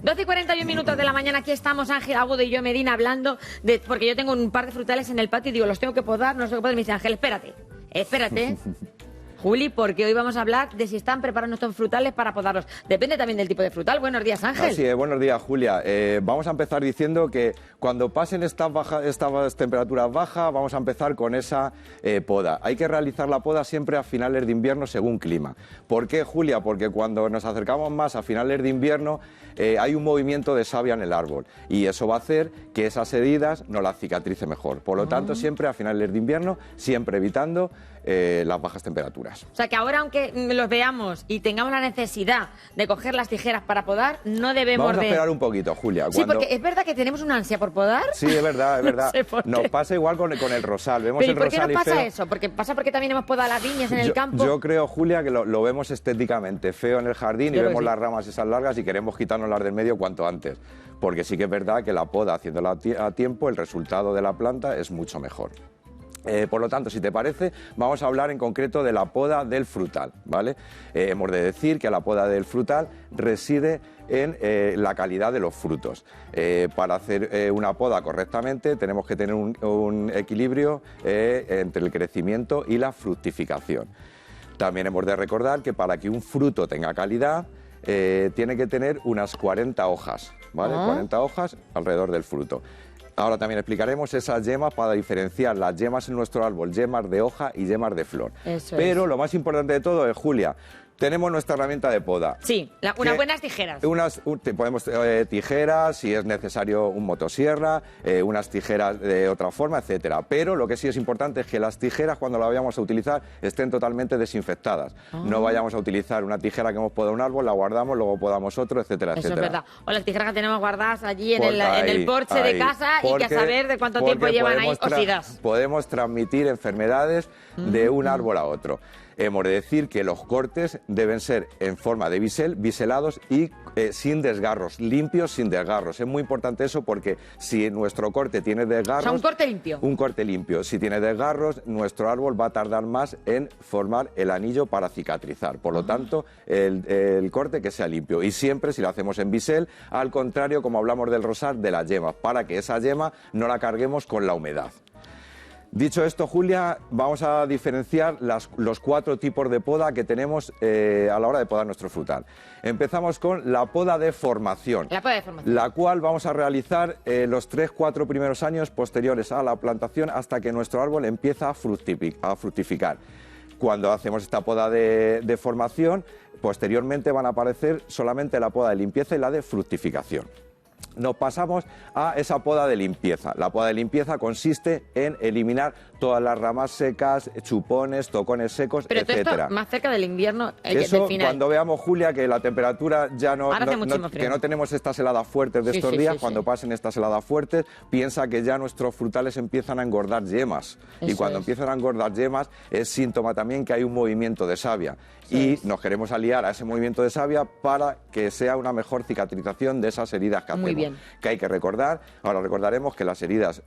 12:41 de la mañana, aquí estamos Ángel Agudo y yo, Medina, hablando de... Porque yo tengo un par de frutales en el patio y digo, los tengo que podar, no los tengo que podar. Y me dice Ángel, espérate, Juli, porque hoy vamos a hablar de si están preparados nuestros frutales para podarlos. Depende también del tipo de frutal. Buenos días, Ángel. Así es, buenos días, Julia. Vamos a empezar diciendo que cuando pasen estas temperaturas bajas, vamos a empezar con esa poda. Hay que realizar la poda siempre a finales de invierno según clima. ¿Por qué, Julia? Porque cuando nos acercamos más a finales de invierno, hay un movimiento de savia en el árbol y eso va a hacer que esas heridas no las cicatrice mejor. Por lo tanto, siempre a finales de invierno, siempre evitando las bajas temperaturas. O sea que ahora, aunque los veamos y tengamos la necesidad de coger las tijeras para podar, no debemos Vamos a esperar un poquito, Julia. Sí, porque es verdad que tenemos una ansia por podar. Sí, es verdad, es verdad. No sé por qué. Nos pasa igual con el rosal. Vemos Pero el ¿y por qué rosal nos y pasa feo. eso? Porque también hemos podado las viñas en el campo. Yo creo, Julia, que lo vemos estéticamente feo en el jardín y Yo vemos sí. las ramas esas largas y queremos quitárnoslas del medio cuanto antes. Porque sí que es verdad que la poda, haciéndola a tiempo, el resultado de la planta es mucho mejor. Por lo tanto, si te parece, vamos a hablar en concreto de la poda del frutal, ¿vale? Hemos de decir que la poda del frutal reside en la calidad de los frutos. Para hacer una poda correctamente tenemos que tener un equilibrio entre el crecimiento y la fructificación. También hemos de recordar que para que un fruto tenga calidad, tiene que tener unas 40 hojas, ¿vale? 40 hojas alrededor del fruto. Ahora también explicaremos esas yemas para diferenciar las yemas en nuestro árbol, yemas de hoja y yemas de flor. Pero lo más importante de todo es, Julia, tenemos nuestra herramienta de poda. Sí, unas buenas tijeras. Podemos tijeras, si es necesario un motosierra, unas tijeras de otra forma, etcétera. Pero lo que sí es importante es que las tijeras, cuando las vayamos a utilizar, estén totalmente desinfectadas. No vayamos a utilizar una tijera que hemos podado un árbol, la guardamos, luego podamos otro, etcétera, etcétera. Eso es verdad. O las tijeras que tenemos guardadas allí en el porche de casa y que a saber de cuánto tiempo llevan ahí cosidas. Podemos transmitir enfermedades de un árbol a otro. Hemos de decir que los cortes deben ser en forma de bisel, biselados y sin desgarros, limpios sin desgarros. Es muy importante eso porque si nuestro corte tiene desgarros... O sea, un corte limpio. Un corte limpio. Si tiene desgarros, nuestro árbol va a tardar más en formar el anillo para cicatrizar. Por lo tanto, el corte que sea limpio. Y siempre, si lo hacemos en bisel, al contrario, como hablamos del rosal, de las yemas, para que esa yema no la carguemos con la humedad. Dicho esto, Julia, vamos a diferenciar los 4 tipos de poda que tenemos a la hora de podar nuestro frutal. Empezamos con la poda de formación. La poda de formación. La cual vamos a realizar los 3-4 primeros años posteriores a la plantación hasta que nuestro árbol empieza a fructificar. Cuando hacemos esta poda de formación, posteriormente van a aparecer solamente la poda de limpieza y la de fructificación. Nos pasamos a esa poda de limpieza. La poda de limpieza consiste en eliminar todas las ramas secas, chupones, tocones secos, pero etcétera. Pero esto más cerca del invierno, eso, del final. Cuando veamos, Julia, que la temperatura ya que no tenemos estas heladas fuertes de estos días, cuando pasen estas heladas fuertes, piensa que ya nuestros frutales empiezan a engordar yemas. Y cuando empiezan a engordar yemas es síntoma también que hay un movimiento de savia. Y nos queremos aliar a ese movimiento de savia para que sea una mejor cicatrización de esas heridas que hacemos. Muy bien. Que hay que recordar, ahora recordaremos que las heridas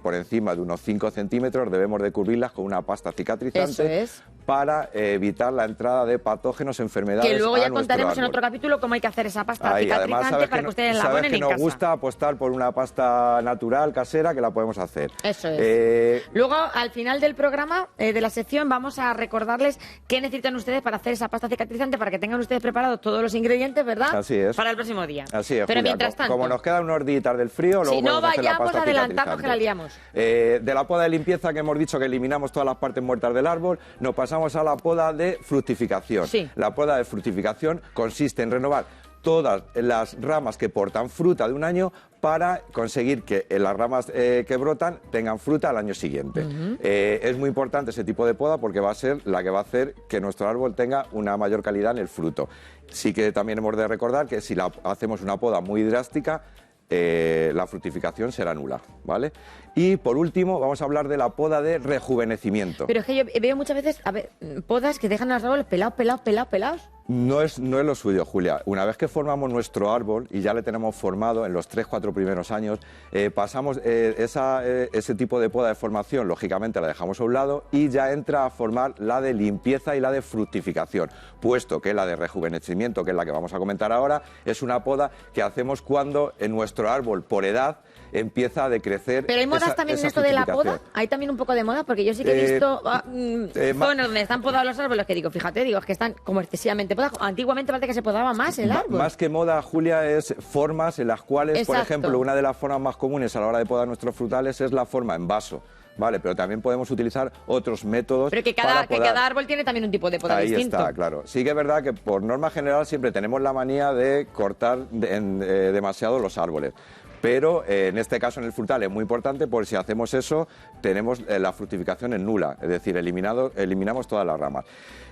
por encima de unos 5 centímetros debemos de cubrirlas con una pasta cicatrizante para evitar la entrada de patógenos, enfermedades. Que luego ya contaremos en otro capítulo cómo hay que hacer esa pasta cicatrizante además, para que ustedes la ponen en casa. Nos gusta apostar por una pasta natural, casera, que la podemos hacer. Eso es. Luego, al final del programa, de la sección, vamos a recordarles qué necesitan ustedes para hacer esa pasta cicatrizante, para que tengan ustedes preparados todos los ingredientes, ¿verdad? Así es. Para el próximo día. Así es, pero Julia, mientras tanto, como nos quedan unos días del frío, luego si no podemos hacer la vayamos pasta a adelantarnos que la liamos. De la poda de limpieza, que hemos dicho que eliminamos todas las partes muertas del árbol, nos pasamos a la poda de fructificación. La poda de fructificación consiste en renovar todas las ramas que portan fruta de un año para conseguir que las ramas que brotan tengan fruta al año siguiente. Es muy importante ese tipo de poda porque va a ser la que va a hacer que nuestro árbol tenga una mayor calidad en el fruto. Sí que también hemos de recordar que si hacemos una poda muy drástica, la fructificación será nula, ¿vale? Y por último vamos a hablar de la poda de rejuvenecimiento. Pero es que yo veo muchas veces, podas que dejan a los árboles pelados. No es lo suyo, Julia. Una vez que formamos nuestro árbol y ya le tenemos formado en los 3-4 primeros años, pasamos ese tipo de poda de formación, lógicamente la dejamos a un lado y ya entra a formar la de limpieza y la de fructificación, puesto que la de rejuvenecimiento, que es la que vamos a comentar ahora, es una poda que hacemos cuando en nuestro árbol, por edad, empieza a decrecer. Pero hay modas también en esto de la poda. Hay también un poco de moda, porque yo sí que he visto zonas donde están podados los árboles que digo, fíjate, es que están como excesivamente podados. Antiguamente parece que se podaba más el árbol. Más que moda, Julia, es formas en las cuales, Exacto. por ejemplo, una de las formas más comunes a la hora de podar nuestros frutales es la forma en vaso. Vale, pero también podemos utilizar otros métodos. Pero que cada árbol tiene también un tipo de poda distinto. Ahí está, claro. Sí que es verdad que por norma general siempre tenemos la manía de cortar demasiado los árboles. Pero en este caso en el frutal es muy importante porque si hacemos eso tenemos la fructificación en nula, es decir, eliminamos todas las ramas.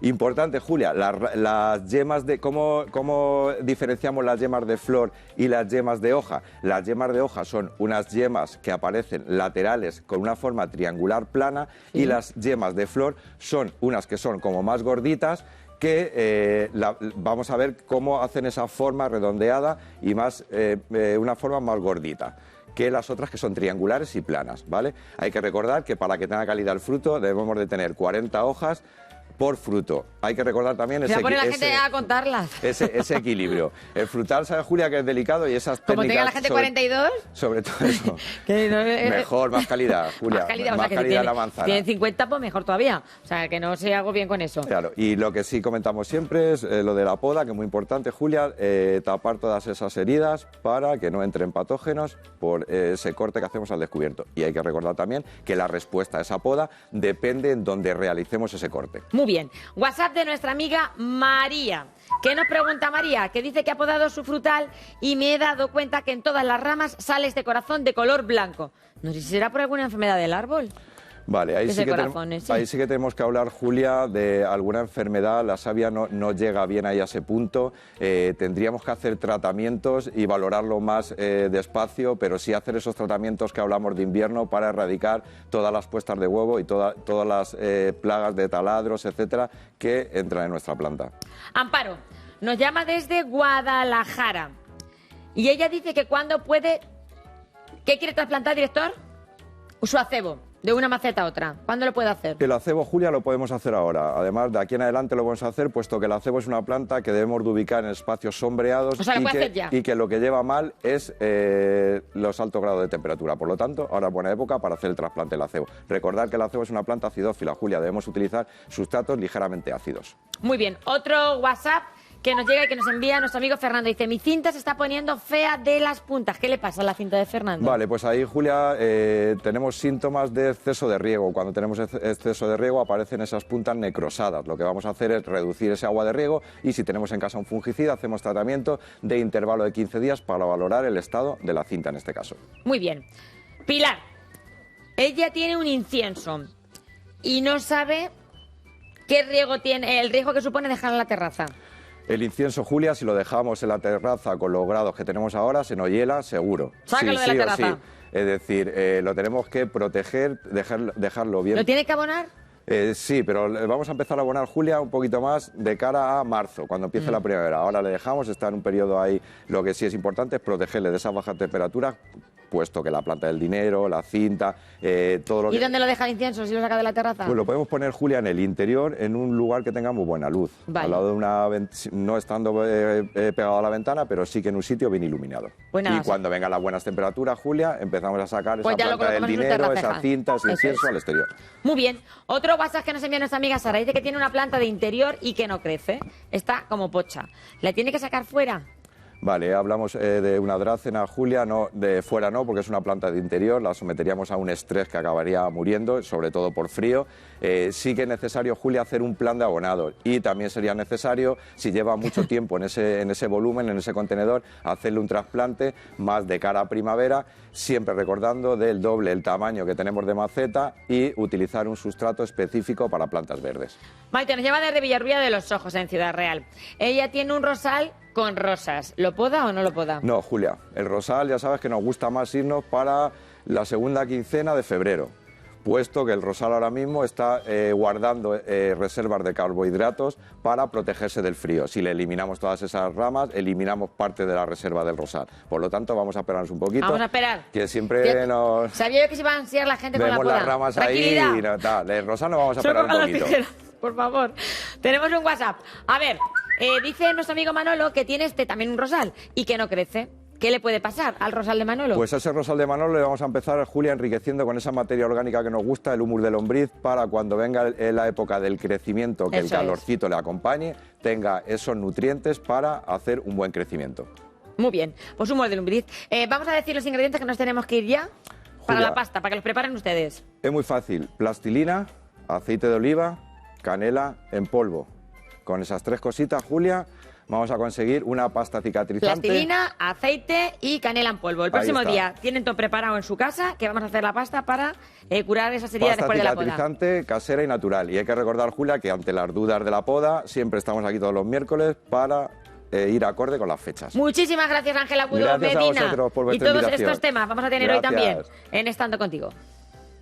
Importante, Julia, las yemas de... ¿Cómo diferenciamos las yemas de flor y las yemas de hoja? Las yemas de hoja son unas yemas que aparecen laterales con una forma triangular plana y las yemas de flor son unas que son como más gorditas, que vamos a ver cómo hacen esa forma redondeada y una forma más gordita que las otras que son triangulares y planas, ¿vale? Hay que recordar que para que tenga calidad el fruto debemos de tener 40 hojas por fruto. Hay que recordar también se pone la gente a contarlas. Ese equilibrio. El frutal, ¿sabes, Julia, que es delicado? Y esas técnicas... Como tenga la gente 42... Sobre todo eso. Mejor, más calidad, Julia. Más calidad la manzana. Si tienen 50, pues mejor todavía. O sea, que no se hago bien con eso. Claro, y lo que sí comentamos siempre es lo de la poda, que es muy importante, Julia, tapar todas esas heridas para que no entren patógenos por ese corte que hacemos al descubierto. Y hay que recordar también que la respuesta a esa poda depende en donde realicemos ese corte. Muy bien. WhatsApp de nuestra amiga María. ¿Qué nos pregunta María? Que dice que ha podado su frutal y me he dado cuenta que en todas las ramas sale este corazón de color blanco. No sé si será por alguna enfermedad del árbol. Vale, ahí sí que tenemos que hablar, Julia, de alguna enfermedad. La savia no llega bien ahí a ese punto. Tendríamos que hacer tratamientos y valorarlo más despacio, pero sí hacer esos tratamientos que hablamos de invierno para erradicar todas las puestas de huevo y todas las plagas de taladros, etcétera, que entran en nuestra planta. Amparo nos llama desde Guadalajara y ella dice que cuando puede... ¿Qué quiere trasplantar, director? Su acebo. De una maceta a otra. ¿Cuándo lo puede hacer? El acebo, Julia, lo podemos hacer ahora. Además, de aquí en adelante lo vamos a hacer, puesto que el acebo es una planta que debemos de ubicar en espacios sombreados. O sea, y que lo que lleva mal es los altos grados de temperatura. Por lo tanto, ahora es buena época para hacer el trasplante del acebo. Recordad que el acebo es una planta acidófila, Julia. Debemos utilizar sustratos ligeramente ácidos. Muy bien. Otro WhatsApp que nos llega y que nos envía nuestro amigo Fernando. Dice, mi cinta se está poniendo fea de las puntas. ¿Qué le pasa a la cinta de Fernando? Vale, pues ahí, Julia, tenemos síntomas de exceso de riego. Cuando tenemos exceso de riego aparecen esas puntas necrosadas. Lo que vamos a hacer es reducir ese agua de riego y si tenemos en casa un fungicida, hacemos tratamiento de intervalo de 15 días para valorar el estado de la cinta en este caso. Muy bien. Pilar, ella tiene un incienso y no sabe qué riego tiene, el riesgo que supone dejarlo en la terraza. El incienso, Julia, si lo dejamos en la terraza con los grados que tenemos ahora, se nos hiela seguro. Sácalo de la terraza. Sí. Es decir, lo tenemos que proteger, dejarlo bien. ¿Lo tiene que abonar? Sí, pero vamos a empezar a abonar, Julia, un poquito más de cara a marzo, cuando empiece la primavera. Ahora le dejamos, está en un periodo ahí. Lo que sí es importante es protegerle de esas bajas temperaturas, puesto que la planta del dinero, la cinta, todo lo que... ¿Y dónde lo deja el incienso si lo saca de la terraza? Pues lo podemos poner, Julia, en el interior, en un lugar que tenga muy buena luz. Vale. Al lado de una... no estando pegado a la ventana, pero sí que en un sitio bien iluminado. Pues nada, y cuando vengan las buenas temperaturas, Julia, empezamos a sacar pues esa planta del dinero, esa cinta, ese incienso al exterior. Muy bien. Otro WhatsApp que nos envía nuestra amiga Sara. Dice que tiene una planta de interior y que no crece. Está como pocha. ¿La tiene que sacar fuera? Vale, hablamos de una drácena, Julia, no, de fuera no, porque es una planta de interior, la someteríamos a un estrés que acabaría muriendo, sobre todo por frío. Sí que es necesario, Julia, hacer un plan de abonado y también sería necesario, si lleva mucho tiempo en ese volumen, en ese contenedor, hacerle un trasplante más de cara a primavera, siempre recordando del doble el tamaño que tenemos de maceta y utilizar un sustrato específico para plantas verdes. Maite nos lleva desde Villarrubia de los Ojos, en Ciudad Real. Ella tiene un rosal con rosas. ¿Lo poda o no lo poda? No, Julia. El rosal ya sabes que nos gusta más irnos para la segunda quincena de febrero. puesto que el rosal ahora mismo está guardando reservas de carbohidratos para protegerse del frío. Si le eliminamos todas esas ramas, eliminamos parte de la reserva del rosal. Por lo tanto, vamos a esperarnos un poquito. Vamos a esperar. Que siempre nos... Sabía yo que se iba a ansiar la gente vemos con la poda. las ramas ahí y no, tal. El rosal no vamos a Solo esperar un con las poquito. tijeras, por favor. Tenemos un WhatsApp. A ver, dice nuestro amigo Manolo que tiene también un rosal y que no crece. ¿Qué le puede pasar al rosal de Manolo? Pues a ese rosal de Manolo le vamos a empezar, Julia, enriqueciendo con esa materia orgánica que nos gusta, el humus de lombriz, para cuando venga la época del crecimiento, que el calorcito le acompañe, tenga esos nutrientes para hacer un buen crecimiento. Muy bien, pues humus de lombriz. Vamos a decir los ingredientes que nos tenemos que ir ya para la pasta, para que los preparen ustedes. Es muy fácil, plastilina, aceite de oliva, canela en polvo. Con esas 3 cositas, Julia, vamos a conseguir una pasta cicatrizante. Plastilina, aceite y canela en polvo. El próximo día tienen todo preparado en su casa, que vamos a hacer la pasta para curar esas heridas después de la poda. Pasta cicatrizante, casera y natural. Y hay que recordar, Julia, que ante las dudas de la poda, siempre estamos aquí todos los miércoles para ir acorde con las fechas. Muchísimas gracias, Ángel Agudo Gracias Medina. a vosotros por vuestra y todos invitación. estos temas vamos a tener hoy también en Estando Contigo.